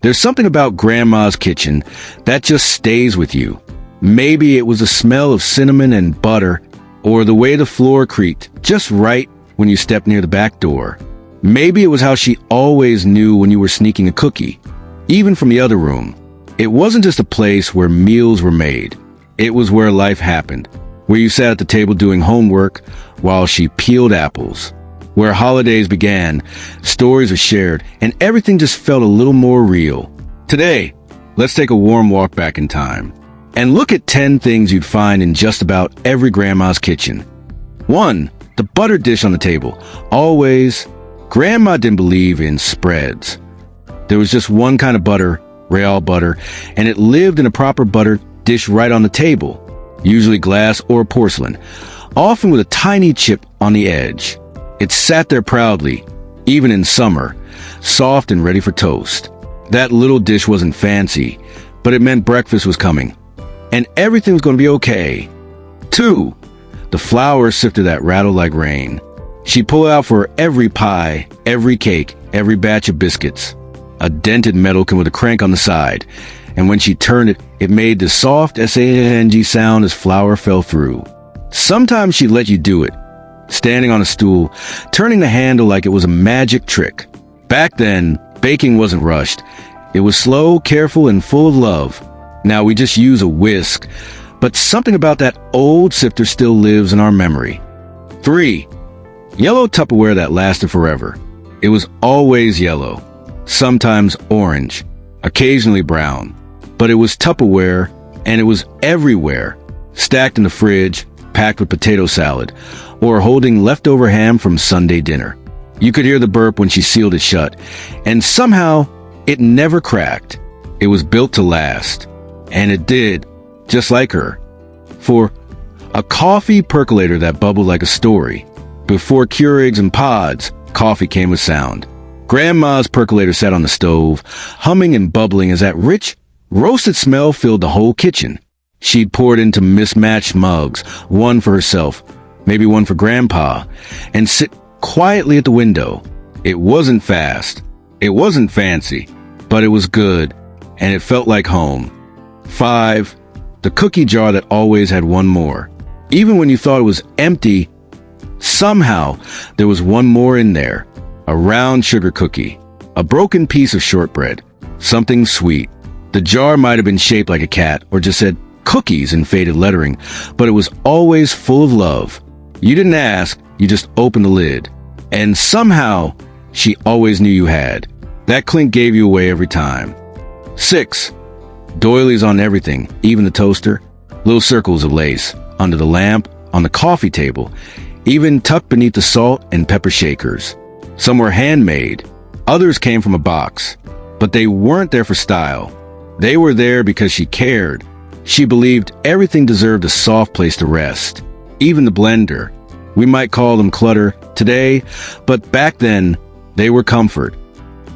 There's something about Grandma's kitchen that just stays with you. Maybe it was the smell of cinnamon and butter, or the way the floor creaked just right when you stepped near the back door. Maybe it was how she always knew when you were sneaking a cookie, even from the other room. It wasn't just a place where meals were made. It was where life happened, where you sat at the table doing homework while she peeled apples, where holidays began, stories were shared, and everything just felt a little more real. Today, let's take a warm walk back in time and look at 10 things you'd find in just about every grandma's kitchen. 1. The butter dish on the table. Always. Grandma didn't believe in spreads. There was just one kind of butter, real butter, and it lived in a proper butter dish right on the table, usually glass or porcelain, often with a tiny chip on the edge. It sat there proudly, even in summer, soft and ready for toast. That little dish wasn't fancy, but it meant breakfast was coming, and everything was going to be okay. 2. The flour sifter that rattled like rain. She'd pull out for every pie, every cake, every batch of biscuits. A dented metalcan with a crank on the side, and when she turned it, it made the soft S-A-N-G sound as flour fell through. Sometimes she'd let you do it, standing on a stool, turning the handle like it was a magic trick. Back then, baking wasn't rushed. It was slow, careful, and full of love. Now we just use a whisk, but something about that old sifter still lives in our memory. 3. Yellow Tupperware that lasted forever. It was always yellow, sometimes orange, occasionally brown, but it was Tupperware, and it was everywhere, stacked in the fridge, packed with potato salad, or holding leftover ham from Sunday dinner. You could hear the burp when she sealed it shut, and somehow it never cracked. It was built to last, and it did, just like her. 4. A coffee percolator that bubbled like a story. Before Keurigs and pods, coffee came with sound. Grandma's percolator sat on the stove, humming and bubbling as that rich, roasted smell filled the whole kitchen. She'd pour it into mismatched mugs, one for herself, maybe one for Grandpa, and sit quietly at the window. It wasn't fast. It wasn't fancy, but it was good, and it felt like home. 5. The cookie jar that always had one more. Even when you thought it was empty, somehow there was one more in there. A round sugar cookie, a broken piece of shortbread, something sweet. The jar might have been shaped like a cat or just said cookies in faded lettering, but it was always full of love. You didn't ask, you just opened the lid. And somehow, she always knew you had. That clink gave you away every time. 6. Doilies on everything, even the toaster. Little circles of lace, under the lamp, on the coffee table, even tucked beneath the salt and pepper shakers. Some were handmade, others came from a box, but they weren't there for style. They were there because she cared. She believed everything deserved a soft place to rest. Even the blender. We might call them clutter today, but back then, they were comfort.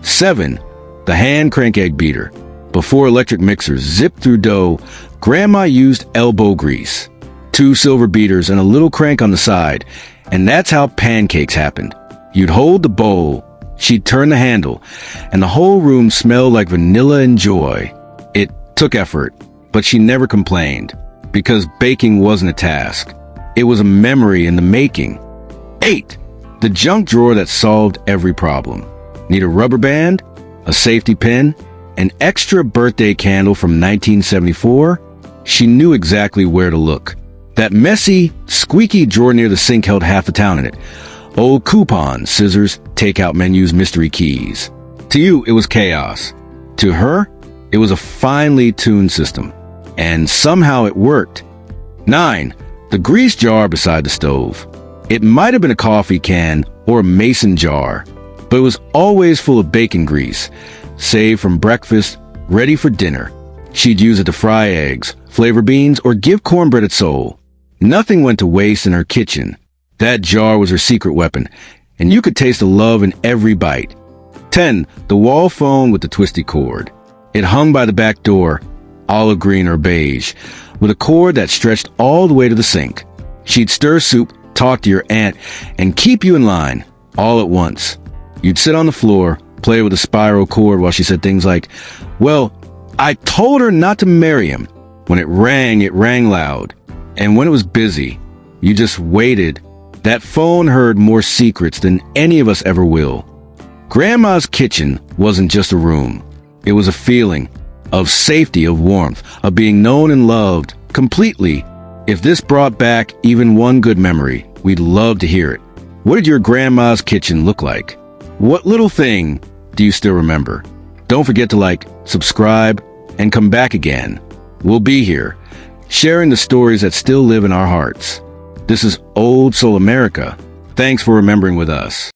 7. The hand crank egg beater. Before electric mixers zipped through dough, Grandma used elbow grease. 2 silver beaters and a little crank on the side, and that's how pancakes happened. You'd hold the bowl, she'd turn the handle, and the whole room smelled like vanilla and joy. It took effort, but she never complained, because baking wasn't a task. It was a memory in the making. 8. The junk drawer that solved every problem. Need a rubber band? A safety pin? An extra birthday candle from 1974? She knew exactly where to look. That messy, squeaky drawer near the sink held half the town in it. Old coupons, scissors, takeout menus, mystery keys. To you, it was chaos. To her, it was a finely tuned system. And somehow it worked. 9. The grease jar beside the stove. It might have been a coffee can or a mason jar, but it was always full of bacon grease, saved from breakfast, ready for dinner. She'd use it to fry eggs, flavor beans, or give cornbread its soul. Nothing went to waste in her kitchen. That jar was her secret weapon, and you could taste the love in every bite. 10. The wall phone with the twisty cord. It hung by the back door, olive green or beige, with a cord that stretched all the way to the sink. She'd stir soup, talk to your aunt, and keep you in line, all at once. You'd sit on the floor, play with a spiral cord while she said things like, "Well, I told her not to marry him. When it rang loud. And when it was busy, you just waited. That phone heard more secrets than any of us ever will." Grandma's kitchen wasn't just a room. It was a feeling of safety, of warmth, of being known and loved completely. If this brought back even one good memory, we'd love to hear it. What did your grandma's kitchen look like? What little thing do you still remember? Don't forget to like, subscribe, and come back again. We'll be here, sharing the stories that still live in our hearts. This is Old Soul America. Thanks for remembering with us.